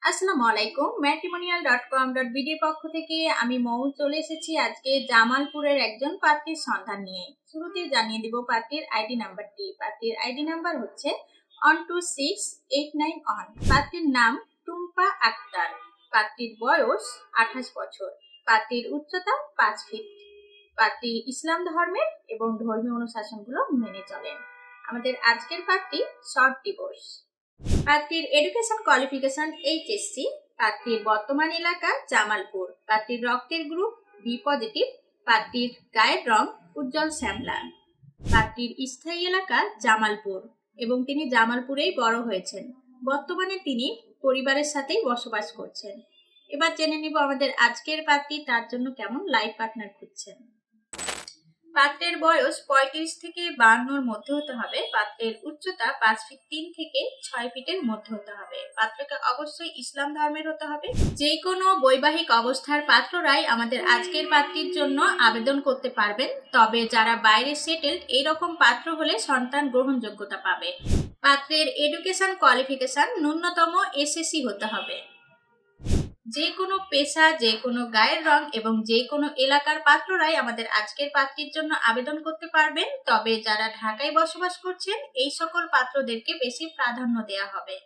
আসসালামু আলাইকুম। matrimonial.com.bd এর পক্ষ থেকে আমি মৌ চলে এসেছি আজকে জামালপুরের একজন প্রার্থীর সন্ধান নিয়ে। শুরুতেই জানিয়ে দিব প্রার্থীর আইডি নাম্বারটি। প্রার্থীর আইডি নাম্বার হচ্ছে 126891। প্রার্থীর নাম টুম্পা আক্তার। প্রার্থীর বয়স 28 বছর। প্রার্থীর উচ্চতা 5 ফিট। প্রার্থী ইসলাম ধর্মের এবং ধর্মীয় অনুশাসনগুলো মেনে চলেন। আমাদের আজকের প্রার্থী শর্ট ডিভোর্স। প্রার্থীর এডুকেশন কোয়ালিফিকেশন এইচএসসি। প্রার্থীর বর্তমান এলাকা জামালপুর। প্রার্থীর রক্তের গ্রুপ বি পজিটিভ। প্রার্থীর গায়ের রং উজ্জ্বল শ্যামলা। প্রার্থীর স্থায়ী এলাকা জামালপুর এবং তিনি জামালপুরেই বড় হয়েছেন। বর্তমানে তিনি পরিবারের সাথেই বসবাস করছেন। এবার জেনে নিব আমাদের আজকের প্রার্থী তার জন্য কেমন লাইফ পার্টনার খুঁজছেন। পাত্রের বয়স 35 থেকে 52-র মধ্যে হতে হবে। পাত্রের উচ্চতা 5 ফিট 3 থেকে 6 ফিটের মধ্যে হতে হবে। পাত্রকে অবশ্যই ইসলাম ধর্মের হতে হবে। যে কোনো বৈবাহিক অবস্থার পাত্ররাই আমাদের আজকের পাত্রীর জন্য আবেদন করতে পারবেন, তবে যারা বাইরে সেটেলড এইরকম পাত্র হলে সন্তান গ্রহণযোগ্যতা পাবে। পাত্রের এডুকেশন কোয়ালিফিকেশন ন্যূনতম এসএসসি হতে হবে। যে কোনো পেশা, যে কোনো গায়ের রং এবং যে কোনো এলাকার পাত্ররাই আমাদের আজকের পাত্রীর জন্য আবেদন করতে পারবেন, তবে যারা ঢাকায় বসবাস করছেন এই সকল পাত্রদেরকে বেশি প্রাধান্য দেওয়া হবে।